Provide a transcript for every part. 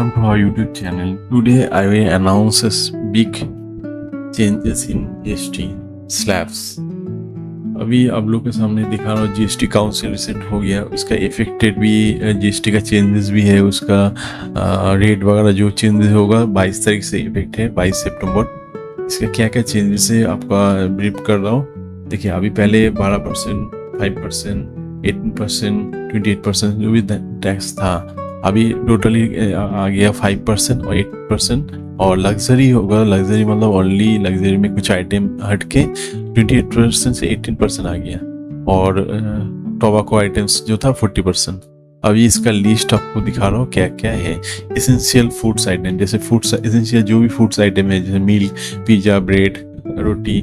welcome to our YouTube channel. Today I will announce big changes in GST slabs. अभी आप लोग के सामने दिखा रहा हूँ जीएसटी काउंसिल रिसेंट हो गया, इसका इफेक्टेड भी जीएसटी का चेंजेस भी है, उसका रेट वगैरह जो चेंजेस होगा 22 तारीख से इफेक्ट है, 22 सितंबर। इसका क्या क्या चेंजेस है आपका ब्रीफ कर रहा हूँ। देखिए अभी पहले 12%, 5%, 18%, 28% जो भी टैक्स था, अभी टोटली आ गया 5% और 8%। और लग्जरी होगा, लग्जरी मतलब ओनली लग्जरी में कुछ आइटम हट के 28% से 18% आ गया। और टोबैको आइटम्स जो था 40%। अभी इसका लिस्ट आपको दिखा रहा हूँ क्या क्या है। एसेंशियल फूड्स आइटम, जैसे फूड्स एसेंशियल जो भी फूड्स आइटम है, जैसे मिल्क, पिज्ज़ा, ब्रेड, रोटी,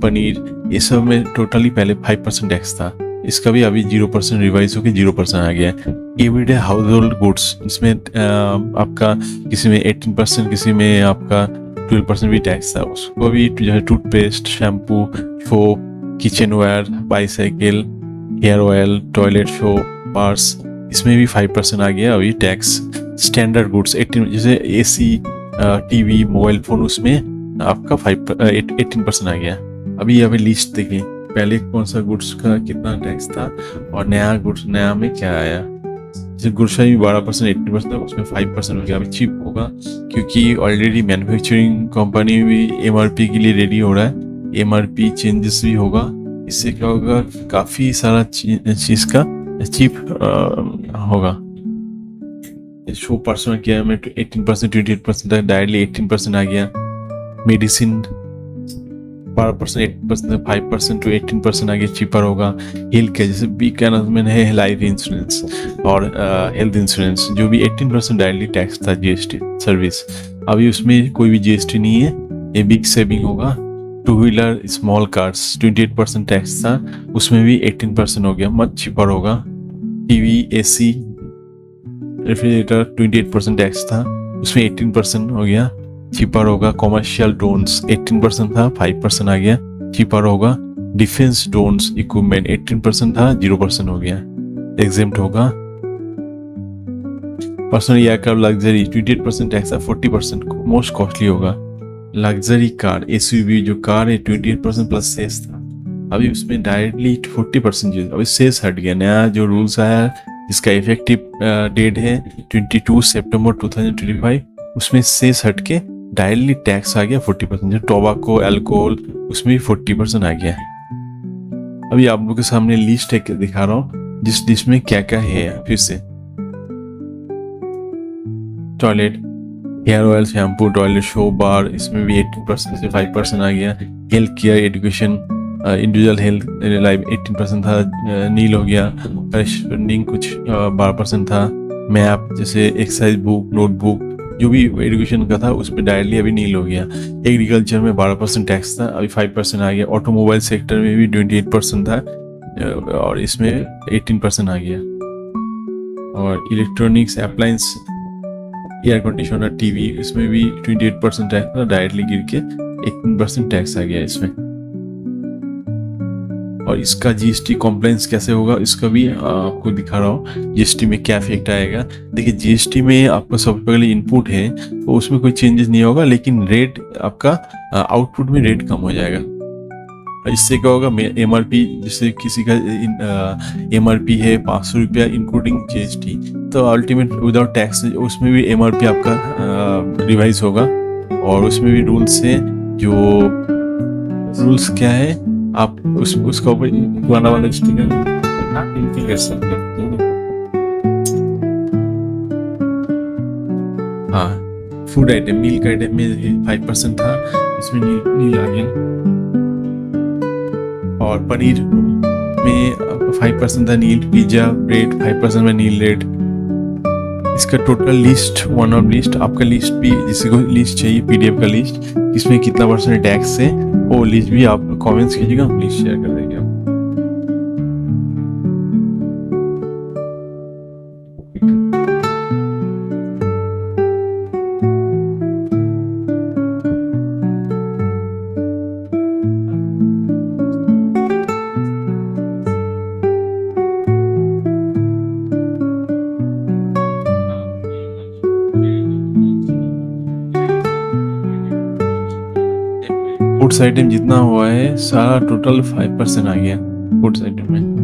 पनीर, ये सब में टोटली पहले 5% टैक्स था, इसका भी अभी 0% रिवाइज होकर 0% आ गया है। एवरीडे हाउस होल्ड गुड्स, इसमें आपका किसी में 18%, किसी में आपका 12% भी टैक्स था, उसको भी जो है toothpaste, shampoo, soap, kitchen ware, bicycle, hair oil, toilet soap, purse, इसमें भी 5% आ गया अभी टैक्स। स्टैंडर्ड गुड्स 18, जैसे एसी, टीवी, मोबाइल फ़ोन, उसमें आपका 18% आ गया। अभी यहाँ पे लिस्ट देखिए, पहले कौन सा गुड्स का कितना टैक्स था और नया गुड्स नया में क्या आया। जैसे गुड्स में 12%, 18% था, उसमें 5% हो गया। अभी चीप होगा क्योंकि ऑलरेडी मैन्युफैक्चरिंग कंपनी भी एमआरपी के लिए रेडी हो रहा है, एमआरपी चेंजेस भी होगा। इससे क्या होगा, काफ़ी सारा चीज़ का चीप होगा। 100% किया में 18%, 28% तक, डायरेक्टली 18% आ गया। मेडिसिन 12%, 8%, 5% to 18% आगे चीपर होगा। हेल्थ केयर, जैसे बी क्या नाम है, लाइफ इंश्योरेंस और हेल्थ इंश्योरेंस, जो भी 18% डायरेक्टली टैक्स था जीएसटी सर्विस, अभी उसमें कोई भी जीएसटी नहीं है, ये बिग सेविंग होगा। Two wheeler small cars 28% tax था, उसमें भी 18% हो गया, मत चीपर होगा। टीवी, एसी, रेफ्रिजरेटर 28% टैक्स था, उसमें 18% हो गया, चीपर होगा। कॉमर्शियल ड्रोन्स 18% था, 5% आ गया, चीपर होगा। डिफेंस ड्रोन्स इक्विपमेंट 18% था, 0% हो गया, एग्जेम्प्ट होगा। पर्सनल एयरक्राफ्ट लग्जरी 28% टैक्स था, 40% मोस्ट कॉस्टली होगा। लग्जरी कार एसयूवी जो कार है 28% प्लस सेस था, अभी उसमें डायरेक्टली 40% अभी सेस हट गया। नया जो रूल्स आया जिसका इफेक्टिव डेट है 22 सितंबर 2025, उसमें सेस हट के डायरेक्टली टैक्स आ गया 40%। जो टोबैको, अल्कोहल, उसमें भी 40% आ गया। अभी आप लोगों के सामने लिस्ट है दिखा रहा हूँ, जिस लिस्ट में क्या क्या है। फिर से toilet, hair oil, shampoo, toilet soap, bar, इसमें भी 18% से 5% आ गया। Health care, education, individual health life 18% था, नील हो गया। स्पेंडिंग कुछ 12% था। मैप, जैसे एक्सरसाइज बुक, नोटबुक, जो भी एजुकेशन का था उसमें डायरेक्टली अभी नील हो गया। एग्रीकल्चर में 12% टैक्स था, अभी 5% आ गया। ऑटोमोबाइल सेक्टर में भी 28% था और इसमें 18% आ गया। और electronics appliance, air conditioner, TV, इसमें भी 28% टैक्स था, डायरेक्टली गिर के 18% टैक्स आ गया इसमें। और इसका जीएसटी कॉम्प्लायंस कैसे होगा, इसका भी आपको दिखा रहा हूँ, जीएसटी में क्या इफेक्ट आएगा। देखिए जीएसटी में आपका सबसे पहले इनपुट है तो उसमें कोई चेंजेस नहीं होगा, लेकिन रेट आपका आउटपुट में रेट कम हो जाएगा। इससे क्या होगा, एमआरपी, जैसे किसी का एमआरपी है 500 रुपया इंक्लूडिंग जीएसटी, तो अल्टीमेट विदाउट टैक्स उसमें भी एमआरपी आपका रिवाइज होगा। और उसमें भी रूल्स है, जो रूल्स क्या है, आप उसका ऊपर पुराना वाला स्टिकर कर सकते हैं। हाँ, फूड आइटम, मिल्क आइटम में 5% था, इसमें नील आ गया। और पनीर में 5% था नील, पिज्जा, ब्रेड 5% में नील रेट। इसका total list, one of list, आपका लिस्ट भी, जिसी को लिस्ट चाहिए पीडीएफ का लिस्ट, इसमें कितना % टैक्स है, वो लिस्ट भी आप कमेंट्स कीजिएगा, हम लिस्ट शेयर कर देंगे। फूड्स आइटम जितना हुआ है सारा टोटल 5% आ गया फूड्स आइटम में।